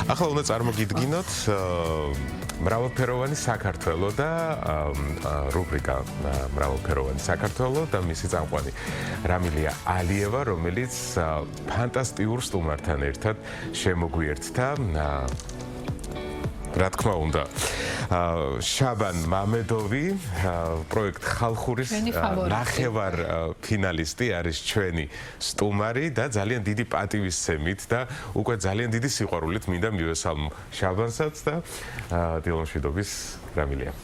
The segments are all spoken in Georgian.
ახლა უნდა წარმოგიდგინოთ მრავალფეროვანი საქართველო და რუბრიკა მრავალფეროვანი საქართველო და მისი წამყვანი რამილია ალიევა, რომელიც ფანტასტიურ სტუმართან ერთად შემოგვიერთდა. რა თქმა უნდა, შაბან მამედოვი, პროექტ ხალხურის ნახევარ ფინალისტი არის ჩვენი სტუმარი და ძალიან დიდი პატივისცემით და უკვე ძალიან დიდი სიყვარულით მინდა მივესალმო შაბანსაც და დილამშვიდობის რამილია.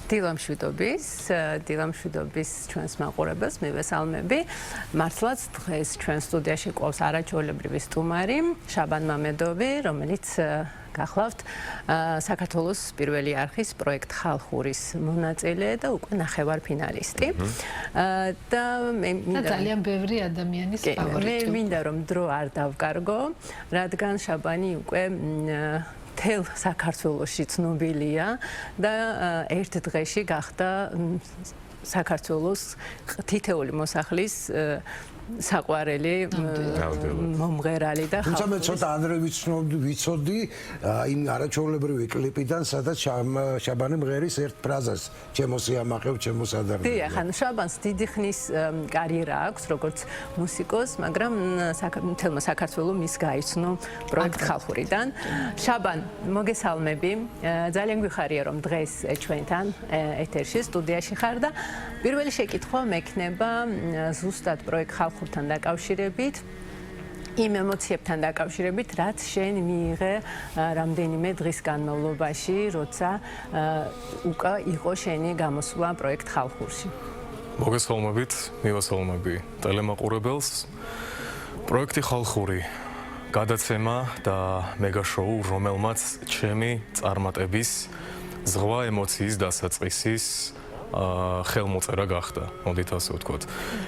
დილამშვიდობის ჩვენს მაყურებელს მივესალმები. მართლაც დღეს ჩვენ სტუდიაში ყავს არაჩვეულებრივი სტუმარი შაბან მამედოვი, რომელიც გახლავთ საქართველოს პირველი არხის პროექტ ხალხურის მონაწილე და უკვე ნახევარ ფინალისტი. და მე ძალიან ბევრი ადამიანის ფავორიტი. მე მინდა რომ დრო არ დავკარგო, რადგან შაბანი უკვე თელ საქართველოში ცნობილია და ერთ დღეში გახდა საქართველოს თითეული მოსახლის საყვარელი მომღერალი და თუმცა მე ცოტა ადრე ვიცოდი იმ არაჩვეულებრივი კლიპიდან, სადაც შაბანი მღერის ერთ ფრაზას ჩემოსიამაყევ, ჩემოსადარნი. დიახ, ანუ შაბანს დიდი ხნის კარიერა აქვს როგორც მუსიკოს, მაგრამ თელმა საქართველოს მის გაიცნო პროექტ ხალხურიდან. შაბან, მოგესალმები. ძალიან გვიხარია რომ დღეს ჩვენთან ეთერში სტუდიაში ხარ და პირველი შეკითხვა მექნება ზუსტად პროექტ ხალხურთან დაკავშირებით, იმ ემოციებთან დაკავშირებით, რაც შენ მიიღე რამდენიმე დღის განმავლობაში, როცა უკვე იყო შენი გამოსვლა პროექტ ხალხურში. მოგესალმებით, მივესალმები ტელემაყურებელს. პროექტი ხალხური გადაცემა და მეგა შოუ, რომელმაც ჩემი წარმატების ზღვა ემოციის დასაწყისის ხელმოწერა გახდა, მოდით ასე ვთქვათ.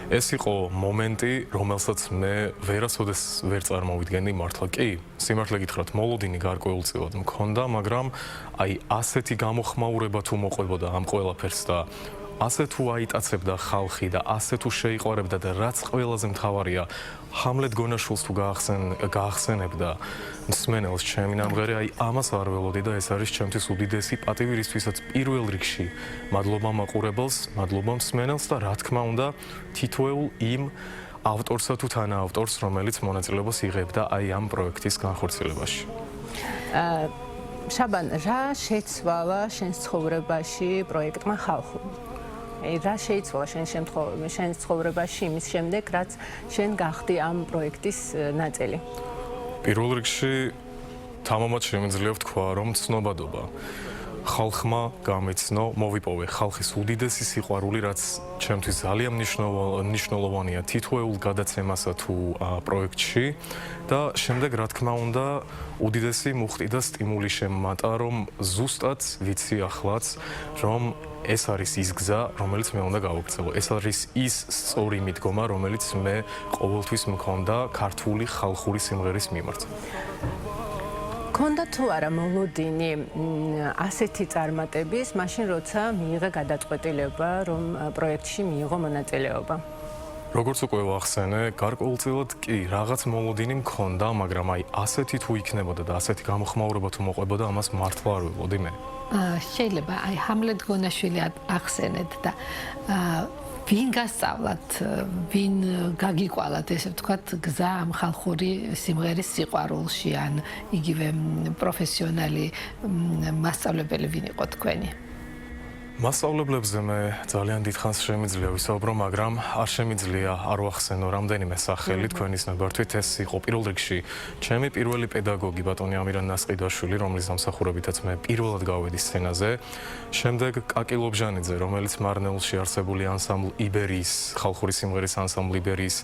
ეს იყო მომენტი, რომელსაც მე ვერასოდეს ვერ წარმოვიდგენდი მართლა. კი, სიმართლე გითხრათ, მოლოდინი გარკვეულწილად მქონდა, მაგრამ აი ასეთი გამოხმაურება თუ მოყვებოდა ამ ყველაფერს და ასე თუ აიტაცებდა ხალხი და ასე თუ შეიყვარებდა და რაც ყველაზე მთავარია, ჰამლეტ გონაშვილს თუ გაახსენებდა მსმენელს ჩემი ნამღერი, აი ამას არ ველოდი და ეს არის ჩემთვის უდიდესი პატივი, რისთვისაც პირველ რიგში მადლობა მაყურებელს, მადლობა მსმენელს და რა თქმა უნდა თითოეულ იმ ავტორსა თუ თანაავტორს, რომელიც მონაწილეობას იღებდა აი ამ პროექტის განხორციელებაში. შაბან, რა შეცვალა შენს ცხოვრებაში პროექტმა ხალხური? რა შეიცვალა შენ ცხოვრებაში იმის შემდეგ, რაც შენ გახდი ამ პროექტის ნაწილი? პირველ რიგში თამამად შემიძლია ვთქვა, რომ ცნობადობა ხალხმა გამეცნო, მოვიპოვე ხალხის უდიდესი სიყვარული, რაც ჩემთვის ძალიან მნიშვნელოვანია თითოეულ გადაცემასა თუ პროექტში და შემდეგ რა თქმა უნდა უდიდესი მუხტი და სტიმული შემმატა, რომ ზუსტად ვიცი ახლაც, რომ ეს არის ის გზა, რომელიც მე უნდა გავაგრძელო. ეს არის ის სწორი მიდგომა, რომელიც მე ყოველთვის მქონდა ქართული ხალხური სიმღერის მიმართ. ქონდა თუ არა მოლოდინი ასეთი წარმატების, მაშინ როცა მიიღე გადაწყვეტილება, რომ პროექტში მიიღო მონაწილეობა? როგორც უკვე ვახსენე, გარკვეულწილად კი, რაღაც მოლოდინი მქონდა, მაგრამ აი ასეთი თუ იქნებოდა და ასეთი გამოხმაურება თუ მოყვებოდა, ამას მართლა არ ველოდი მე. შეიძლება აი ჰამლეტ გონაშვილი ახსენეთ და ვინ გასწავლათ, ვინ გაგიკვალათ, ესე ვთქვათ, გზა ამ ხალხური სიმღერის სიყვარულში, ან იგივე პროფესიონალი მასწავლებელი ვინ იყო თქვენი? მასწავლებლებზე მე ძალიან დიდხანს შემიძლია ვისაუბრო, მაგრამ არ შემიძლია არ ვახსენო რამდენიმე სახელი თქვენის ნებართვით. ეს იყო პირველ რიგში ჩემი პირველი პედაგოგი ბატონი ამირან ნასყიდაშვილი, რომლის დამსახურებითაც მე პირველად გავედი სცენაზე. შემდეგ კაკი ლობჟანიძე, რომელიც მარნეულში არსებული ანსამბლ იბერიის, ხალხური სიმღერის ანსამბლ იბერიის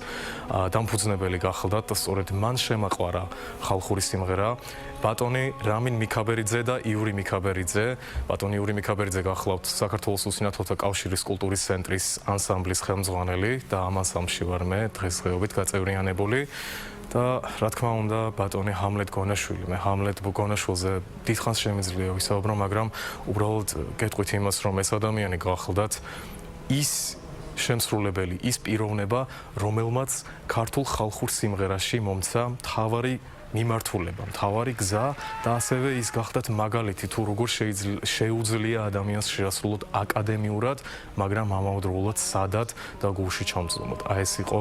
დამფუძნებელი გახლდა და სწორედ მან შემაყვარა ხალხური სიმღერა. ბატონი რამინ მიქაბერიძე და იური მიქაბერიძე, ბატონი იური მიქაბერიძე გახლავთ საქართველოს უსინათლოთა კავშირის კულტურის ცენტრის ანსამბლის ხელმძღვანელი და ამ ანსამბლში ვარ მე დღესდღეობით გაწევრიანებული და რა თქმა უნდა ბატონი ჰამლეტ გონაშვილი. მე ჰამლეტ გონაშვილზე დიდხანს შემიძლია ვისაუბრო, მაგრამ უბრალოდ გეტყვით იმას, რომ ეს ადამიანი გახლდათ ის შემსრულებელი, ის პიროვნება, რომელმაც ქართულ ხალხურ სიმღერაში მომცა მთავარი მიმართულება, მთავარი გზა და ასევე ის გახდათ მაგალითი თუ როგორ შეუძლია ადამიანს შეასრულოთ აკადემიურად, მაგრამ ამავდროულად სადად და გულში ჩამწვდომოთ. აი ეს იყო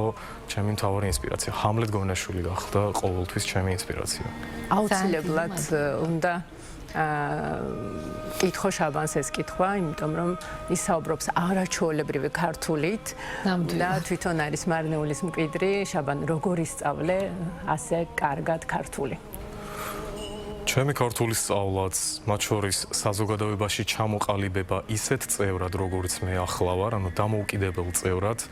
ჩემი მთავარი ინსპირაცია. ჰამლეტ გონაშვილი გახდა ყოველთვის ჩემი ინსპირაცია. აუცილებლად უნდა კითხო შაბანს ეს კითხვა, იმიტომ რომ ის საუბრობს არაჩვეულებრივი ქართულით და თვითონ არის მარნეულის მკვიდრი. შაბან, როგორ ისწავლე ასე კარგად ქართული? ჩემი ქართული სწავლაც, მათ შორის საზოგადოებაში ჩამოყალიბება ისეთ წევრად, როგორიც მე ახლა ვარ, ანუ დამოუკიდებელ წევრად,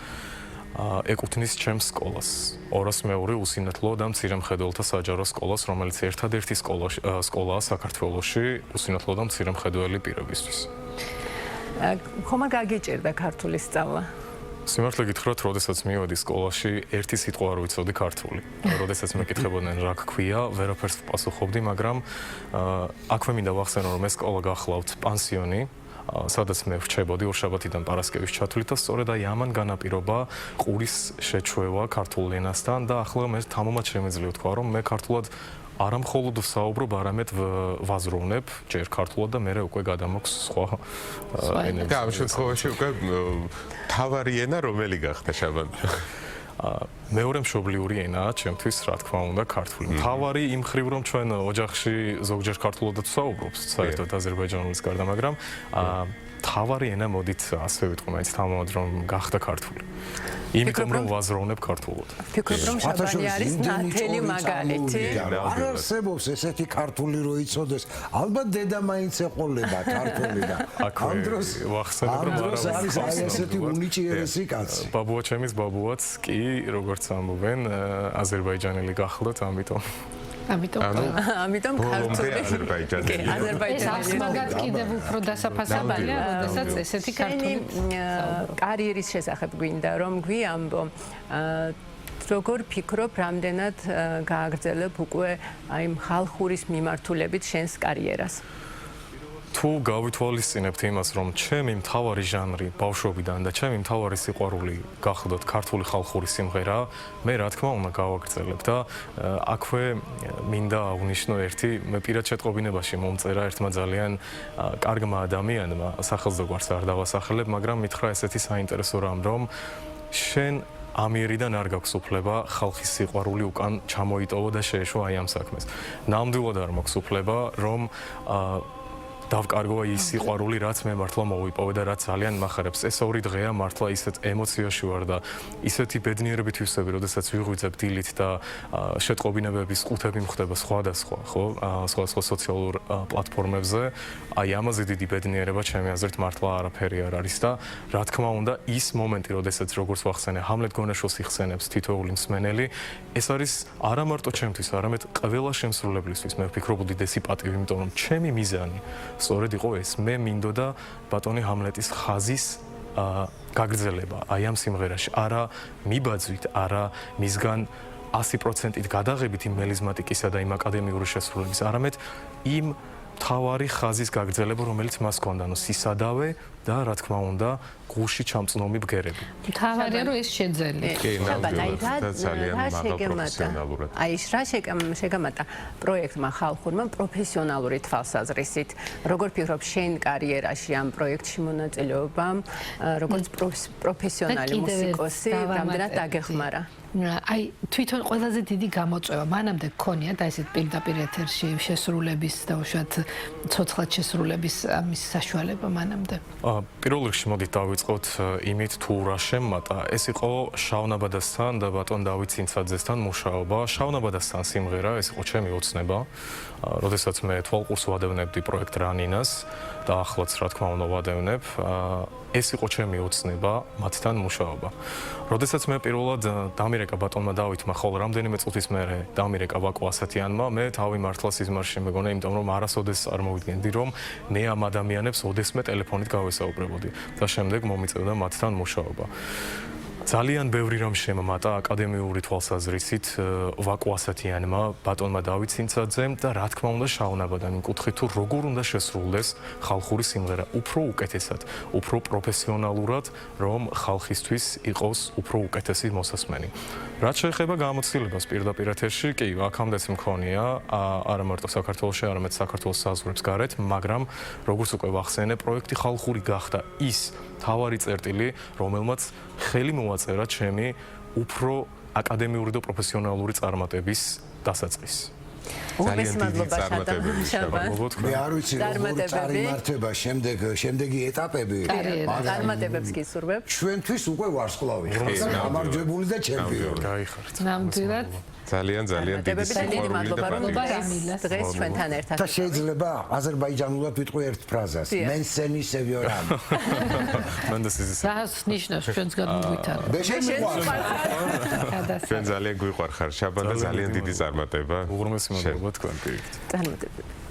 ეკუთვნის ჩემს სკოლას. 202 უსინათლო და მცირე მხედველთა საჯარო სკოლას, რომელიც ერთადერთი სკოლაა საქართველოში უსინათლო და მცირე მხედველი პირებისთვის. ხომ არ გაგიჭირდა ქართული სწავლა? სიმართლე გითხრათ, როდესაც მივედი სკოლაში, ერთი სიტყვა არ ვიცოდი ქართული. როდესაც მეკითხებოდნენ რა გქვია, ვერაფერს ვპასუხობდი, მაგრამ აქვე მინდა ვახსენო, რომ ეს სკოლა გახლავთ პანსიონი, სადაც მე ვრჩებოდი ორშაბათიდან პარასკევის ჩათვლით და სწორედ აი ამან განაპირობა ყურის შეჩვევა ქართულ ენასთან და ახლა მე თამამად შემეძლია თქვა, რომ მე ქართულად არა მხოლოდ ვსაუბრობ, არამედ ვაზროვნებ ჯერ ქართულად და მერე უკვე გადამოქვს სხვა ენები. და ამ შემთხვევაში უკვე თავარი ენა რომელი გახდა შაბან? მეორე მშობლიური ენაა ჩემთვის, რა თქმა უნდა, ქართული. თავარი იმ ხრივ, რომ ჩვენ ოჯახში ზოგჯერ ქართულადაც ვსაუბრობთ, საერთოდ აზერბაიჯანულის გარდა, მაგრამ თავარი ენა მოდით ასე ვიტყვი, მაინც თამამად რომ გახდა ქართული. იმიტომ რომ ვაზროვნებ ქართულად. ფიქრობ რომ შაბანი არის ნათელი მაგალითი. არ არსებობს ესეთი ქართული რო იცოდეს. ალბათ დედა მაინც ეყოლება ქართული და ამ დროს ვახსენებ რომ არის აი ესეთი უნიჭიერესი კაცი. ბაბუაჩემის ბაბუაც კი როგორც ამბობენ აზერბაიჯანელი გახლდათ, ამიტომ ქართული აზერბაიჯანი ეს ახსნაგად კიდევ უფრო დასაფასებელია, როდესაც ესეთი ქართული კარიერის შესახებ გვინდა რომ გვიამბო. როგორ ფიქრობ, რამდენად გააგრძელებ უკვე აი ხალხურის მიმართულებით შენს კარიერას? თუ გავითვალისწინებთ იმას, რომ ჩემი მთავარი ჟანრი ბავშვობიდან და ჩემი მთავარი სიყვარული გახლდათ ქართული ხალხური სიმღერა, მე რა თქმა უნდა გავაგრძელებ და აქვე მინდა აღნიშნო ერთი, მე პირად შეტყობინებაში მომწერა ერთმა ძალიან კარგმა ადამიანმა, სახელმწიფოებს არ დავასახელებ, მაგრამ მითხრა ესეთი საინტერესო რამ, რომ შენ ამიერიდან არ გაქვს უფლება ხალხის სიყვარული უკან ჩამოიტოვო და შეეშვა აი ამ საქმეს. ნამდვილად არ მაქვს უფლება, რომ დავკარგო ის სიყვარული, რაც მე მართლა მოვიპოვე და რაც ძალიან მახარებს. ეს ორი დღეა მართლა ისეთ ემოციაში ვარ და ისეთი ბედნიერებით ვისები, როდესაც ვიღვიძებ დილით და შეტყობინებების ყუთები მხვდება სხვადასხვა, ხო? სხვადასხვა სოციალურ პლატფორმებზე. აი ამაზე დიდი ბედნიერება ჩემი აზრით მართლა არაფერი არ არის და რა თქმა უნდა, ის მომენტი, როდესაც როგორც ვახსენე, ჰამლეტ გონაშვილს იხსენებს თითოეული მსმენელი, ეს არის არა მარტო ჩემთვის, არამედ ყველა შემსრულებლისთვის. მე ვფიქრობ უდიდესი პატივი, იმიტომ რომ ჩემი მიზანი სწორედ იყო ეს, მე მინდოდა ბატონი ჰამლეტის ხაზის გაგრძელება აი ამ სიმღერაში, არა მიბაძვით, არა მისგან 100%-ით გადაღებით იმ მელიზმატიკისა და იმ აკადემიური შესრულების, არამედ იმ თავარი ხაზის გაგრძელება, რომელიც მას ჰქონდა, ანუ სისადავე და რა თქმა უნდა, გულში ჩამწნომი ბგერები. თავარია რომ ეს შეძელი. აი რა შეგამატა პროექტმა ხალხურმა პროფესიონალური თვალსაზრისით. როგორ ფიქრობ შენ კარიერაში ამ პროექტში მონაწილეობამ, როგორც პროფესიონალი მუსიკოსი, რამდენად დაგეხმარა? აი თვითონ ყველაზე დიდი გამოწვევა მანამდე გქონია და ესეთ პირდაპირ ეთერში შესრულების და უშუალოდ ცოცხლად შესრულების ამის საშუალება მანამდე. პირველ რიგში მოდით დავიწყოთ იმით თუ რა შემატა. ეს იყო შავნაბადასთან და ბატონ დავით ცინცაძესთან მუშაობა. შავნაბადასთან სიმღერა, ეს იყო ჩემი ოცნება. როდესაც მე თვალყურს ვადევნებდი პროექტ რანინას და ახლაც რა თქმა უნდა ვადევნებ, ეს იყო ჩემი ოცნება, მათთან მუშაობა. როდესაც მე პირველად დამირეკა ბატონმა დავითმა, ხოლო რამდენიმე წუთის მერე დამირეკა ვაკო ასათიანმა, მე თავი მართლა სიზმარში მეგონა, იმიტომ რომ არასოდეს არ მოვიდგენდი, რომ მე ამ ადამიანებს ოდესმე ტელეფონით გავესაუბრებოდი და შემდეგ მომიწევდა მათთან მუშაობა. ძალიან ბევრი რამ შემმატა აკადემიური თვალსაზრისით ვაკუ ასათიანმა, ბატონმა დავით ცინცაძემ და რა თქმა უნდა შავნაბადამ იმ კუთხით თუ როგორ უნდა შესრულდეს ხალხური სიმღერა უფრო უკეთესად, უფრო პროფესიონალურად, რომ ხალხისთვის იყოს უფრო უკეთესი მოსასმენი. რაც შეეხება გამოცდილებას პირდაპირ ეთერში, კი, აქამდეც მქონია, არა მარტო საქართველოში, არამედ საქართველოს საზღვრებს გარეთ, მაგრამ როგორც უკვე ვახსენე, პროექტი ხალხური გახდა ის თავარი წერტილი, რომელმაც ხელი მოაწერა ჩემი უფრო აკადემიური და პროფესიონალური წარმატების დასაწყისს. უპირველეს მადლობა შაბან. მე არ ვიცი როგორ წარიმართება შემდეგი ეტაპები. წარმატებებს გისურვებ. ჩვენთვის უკვე ვარსკვლავი. გამარჯვებული და ჩემპიონი. გაიხარეთ. ნამდვილად ძალიან დიდი დიდი მადლობა რომ დღეს ჩვენთან ერთად. და შეიძლება აზერბაიჯანულად ვიტყვი ერთ ფრაზას. მენსენი სევიორამ. მანდასიზის. რას ნიშნავს ჩვენს გადმოგვითან? ჩვენ ძალიან გვიყვარხარ შაბან და ძალიან დიდი წარმატება. უღრმესი მადლობა თქვენ პირიქით. წარმატებები.